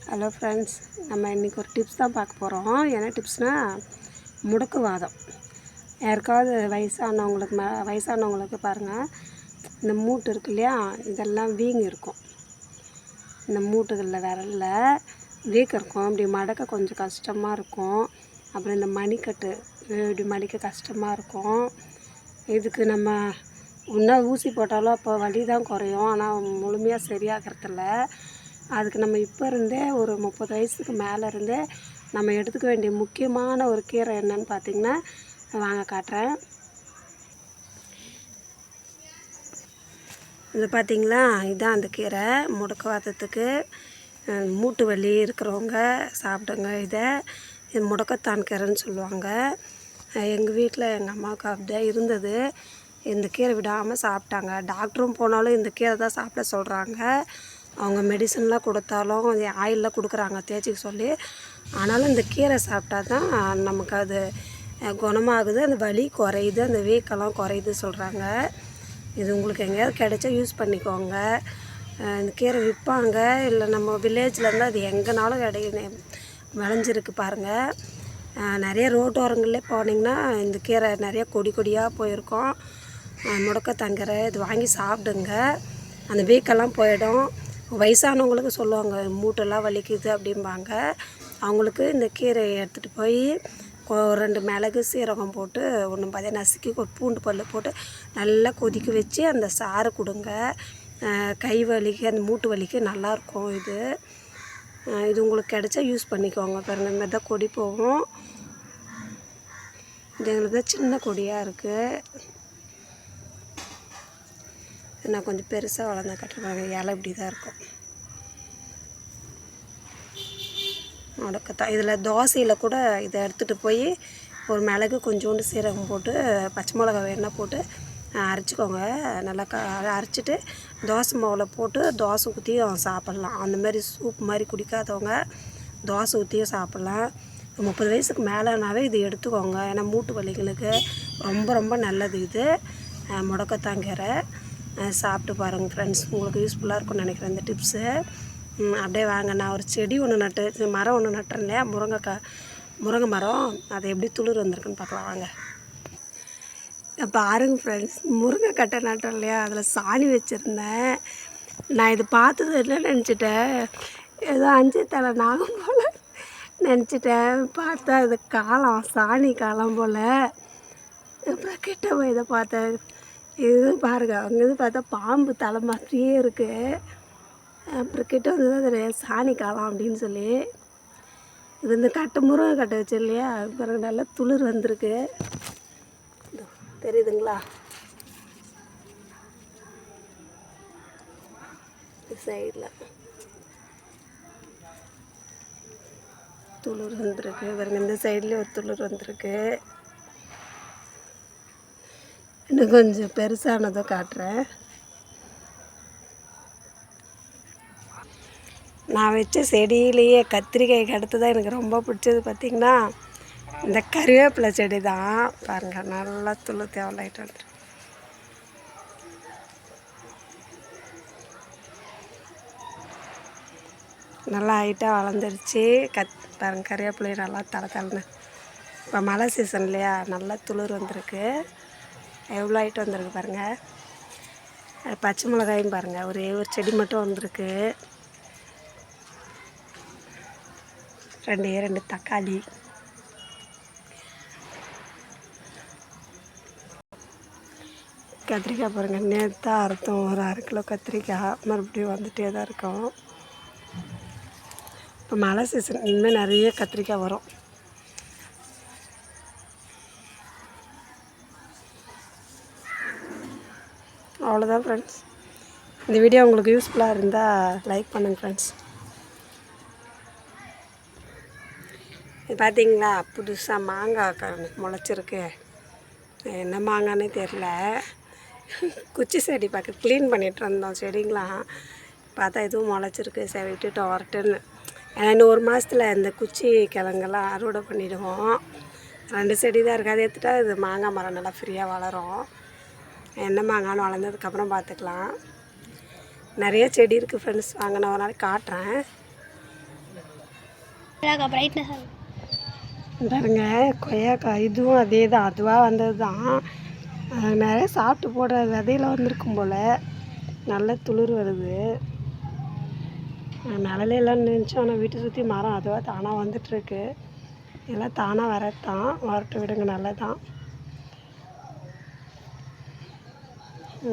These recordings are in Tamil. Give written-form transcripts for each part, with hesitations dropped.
ஹலோ ஃப்ரெண்ட்ஸ், நம்ம இன்றைக்கி ஒரு டிப்ஸ் தான் பார்க்க போகிறோம். என்ன டிப்ஸ்னால், முடக்குவாதம். யாருக்காவது வயசானவங்களுக்கு பாருங்கள், இந்த மூட்டு இருக்கு இல்லையா, இதெல்லாம் வீங்கி இருக்கும். இந்த மூட்டுகளில் விரலில் வீக்கம் இருக்கும். இப்படி மடக்க கொஞ்சம் கஷ்டமாக இருக்கும். அப்புறம் இந்த மணிக்கட்டு இப்படி மடிக்க கஷ்டமாக இருக்கும். இதுக்கு நம்ம இன்னும் ஊசி போட்டாலும் அப்போ வலி தான் குறையும், ஆனால் முழுமையாக சரியாகிறதில்ல. அதுக்கு நம்ம இப்போ இருந்தே ஒரு 30 வயசுக்கு மேலே இருந்தே நம்ம எடுத்துக்க வேண்டிய முக்கியமான ஒரு கீரை என்னன்னு பார்த்திங்கன்னா, வாங்க காட்டுறேன். இது பார்த்திங்களா, இதுதான் அந்த கீரை. முடக்குவாதத்துக்கு மூட்டு வலி இருக்கிறவங்க சாப்பிடுங்க. இது முடக்கத்தான் கீரைன்னு சொல்லுவாங்க. எங்கள் வீட்டில் எங்கள் அம்மாவுக்கு அப்படிதான் இருந்தது. இந்த கீரை விடாமல் சாப்பிட்டாங்க. டாக்டரும் போனாலும் இந்த கீரை தான் சாப்பிட சொல்கிறாங்க. அவங்க மெடிசன்லாம் கொடுத்தாலும் ஆயிலெலாம் கொடுக்குறாங்க தேய்ச்சிக்க சொல்லி. ஆனாலும் இந்த கீரை சாப்பிட்டா தான் நமக்கு அது குணமாகுது, அந்த வலி குறையுது, அந்த வீக்கெல்லாம் குறையுது சொல்கிறாங்க. இது உங்களுக்கு எங்கேயாவது கிடைச்சா யூஸ் பண்ணிக்கோங்க. இந்த கீரை விற்பாங்க, இல்லை நம்ம வில்லேஜில் இருந்தால் அது எங்கேனாலும் விளைஞ்சிருக்கு பாருங்கள். நிறைய ரோட்டோரங்களே போனீங்கன்னா இந்த கீரை நிறைய கொடி கொடியாக போயிருக்கோம். முடக்கத்தங்கரை இது வாங்கி சாப்பிடுங்க, அந்த வீக்கெல்லாம் போயிடும். வயசானவங்களுக்கு சொல்லுவாங்க, மூட்டெல்லாம் வலிக்குது அப்படிம்பாங்க. அவங்களுக்கு இந்த கீரையை எடுத்துகிட்டு போய் 2 மிளகு சீரகம் போட்டு ஒன்று பார்த்தா நசுக்கி ஒரு பூண்டு பல் போட்டு நல்லா கொதிக்க வச்சு அந்த சாறு கொடுங்க. கை வலிக்கு அந்த மூட்டு வலிக்கு நல்லாயிருக்கும். இது உங்களுக்கு கிடைச்சா யூஸ் பண்ணிக்கோங்க. பாருங்கள், இந்த மாதிரி தான் கொடி போகும். இது எங்களுக்கு தான் சின்ன கொடியாக இருக்குது. நான் கொஞ்சம் பெருசாக வளர்ந்த கட்டுறாங்க. இலை இப்படி தான் இருக்கும். முடக்கத்தான் இதில் தோசையில் கூட இதை எடுத்துகிட்டு போய் ஒரு மிளகு கொஞ்சோண்டு சீரகம் போட்டு பச்சை மிளகா எண்ணெய் போட்டு அரைச்சிக்கோங்க. நல்லா அரைச்சிட்டு தோசை மாவில் போட்டு தோசை ஊற்றியும் சாப்பிட்லாம். அந்தமாரி சூப் மாதிரி குடிக்காதவங்க தோசை ஊற்றியும் சாப்பிட்லாம். 30 வயசுக்கு மேலேனாவே இது எடுத்துக்கோங்க. ஏன்னா மூட்டு வலிகளுக்கு ரொம்ப ரொம்ப நல்லது. இது முடக்கத்தாங்கீரை சாப்பிட்டு பாருங்கள் ஃப்ரெண்ட்ஸ். உங்களுக்கு யூஸ்ஃபுல்லாக இருக்கும்னு நினைக்கிறேன் இந்த டிப்ஸு. அப்படியே வாங்க, நான் ஒரு செடி ஒன்று மரம் ஒன்று நட்டுறேன் இல்லையா, முருங்கை மரம். அதை எப்படி துளிர் வந்திருக்குன்னு பார்க்கலாம் வாங்க. பாருங்கள் ஃப்ரெண்ட்ஸ், முருங்கைக்கட்டை நட்டுறேன் இல்லையா, அதில் சாணி வச்சுருந்தேன். நான் இது பார்த்தது என்ன நினச்சிட்டேன், ஏதோ 5 தலை நாகம் போல் நினச்சிட்டேன். பார்த்தா இது சாணி காலம் போல். அப்புறம் கிட்ட போய் இதை பார்த்தேன். இது பாருங்கள், அங்கேருந்து பார்த்தா பாம்பு தலை மாதிரியே இருக்குது. அப்புறம் கிட்ட வந்து அதில் சாணி காலம் அப்படின்னு சொல்லி இது இந்த முருங்கை கட்டை வச்சு இல்லையா, பிறகு நல்லா துளிர் வந்திருக்கு. தெரியுதுங்களா, சைடில் துளிர் வந்திருக்கு. பாருங்க, இந்த சைட்லேயும் ஒரு துளிர் வந்திருக்கு. இன்னும் கொஞ்சம் பெருசானதும் காட்டுறேன். நான் வச்ச செடியிலேயே கத்திரிக்காய்க்கு அடுத்து தான் எனக்கு ரொம்ப பிடிச்சது பார்த்திங்கன்னா இந்த கருவேப்பிலை செடி தான். பாருங்கள், நல்லா துளுர் தேவலாயிட்டு வந்துருக்கு. நல்லா ஹைட்டாக வளர்ந்துருச்சு. பாருங்கள், கருவேப்பிலை நல்லா தலைன்னு. இப்போ மழை சீசன் இல்லையா, நல்லா துளிர் வந்திருக்கு. எவ்வளோ ஹைட்டு வந்திருக்கு பாருங்கள். பச்சை மிளகாயும் பாருங்கள், ஒரே ஒரு செடி மட்டும் வந்திருக்கு. 2 தக்காளி, கத்திரிக்காய் பாருங்கள். நேற்று அறுத்தோம் ஒரு 1/2 கிலோ கத்திரிக்காய். மறுபடியும் வந்துகிட்டே தான் இருக்கும். இப்போ மழை சீசன், இனிமேல் நிறைய கத்திரிக்காய் வரும். அவ்வளோதான் ஃப்ரெண்ட்ஸ். இந்த வீடியோ உங்களுக்கு யூஸ்ஃபுல்லாக இருந்தால் லைக் பண்ணுங்கள் ஃப்ரெண்ட்ஸ். பார்த்தீங்களா, புதுசாக மாங்காய் முளைச்சிருக்கு. என்ன மாங்கானே தெரில. குச்சி செடி பார்க்க க்ளீன் பண்ணிகிட்டு இருந்தோம் செடிங்களாம். பார்த்தா எதுவும் முளைச்சிருக்கு. சரி விட்டுட்டோம் வரட்டுன்னு. ஏன்னா இன்னும் 1 மாதத்தில் இந்த குச்சி கிழங்கெல்லாம் அறுவடை பண்ணிவிடுவோம். 2 செடி தான் இருக்குது. அதை எடுத்துகிட்டா இது மாங்காய் மரம் நல்லா ஃப்ரீயாக வளரும். என்ன மாங்கான்னு வளர்ந்ததுக்கப்புறம் பார்த்துக்கலாம். நிறைய செடி இருக்குது ஃப்ரெண்ட்ஸ். வாங்க, நான் ஒரு நாளைக்கு காட்டுறேன். பாருங்க கொய்யாக்காய் இதுவும் அதே தான், அதுவாக வந்தது தான். நிறைய சாப்பிட்டு போடுற விதையில வந்திருக்கும் போல். நல்ல துளிர் வருது. நிழலே இல்லைன்னு நினச்சோம், ஆனால் வீட்டை சுற்றி மரம் அதுவாக தானாக வந்துட்டுருக்கு. எல்லாம் தானாக வரத்தான், வரட்டு விடுங்க, நல்லதான்.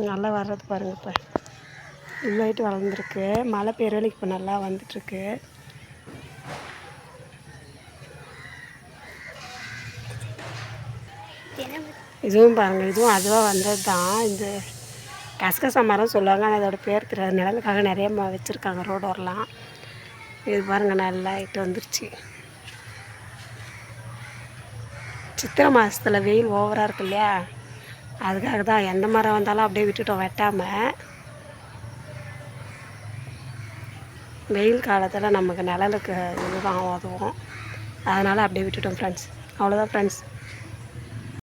நல்லா வர்றது பாருங்கள். இப்போ இவ்வளோட்டு வளர்ந்துருக்கு. மழை பெய்கிற வரைக்கும் இப்போ நல்லா வந்துட்டுருக்கு. இதுவும் பாருங்கள், இதுவும் அதுவாக வந்தது தான். இந்த கசகசா மரம் சொல்லுவாங்க, ஆனால் அதோட பேர் தெரியாது. நிழலுக்காக நிறைய வச்சுருக்காங்க ரோடோரெலாம். இது பாருங்கள், நல்லா ஆகிட்டு வந்துருச்சு. சித்திரை மாதத்தில் வெயில் ஓவராக இருக்கு இல்லையா, அதுக்காக தான் எந்த மரம் வந்தாலும் அப்படியே விட்டுட்டோம் வெட்டாமல். வெயில் காலத்தில் நமக்கு நிழலுக்கு இதுதான் உதவும், அதனால் அப்படியே விட்டுட்டோம் ஃப்ரெண்ட்ஸ். அவ்வளோதான் ஃப்ரெண்ட்ஸ்.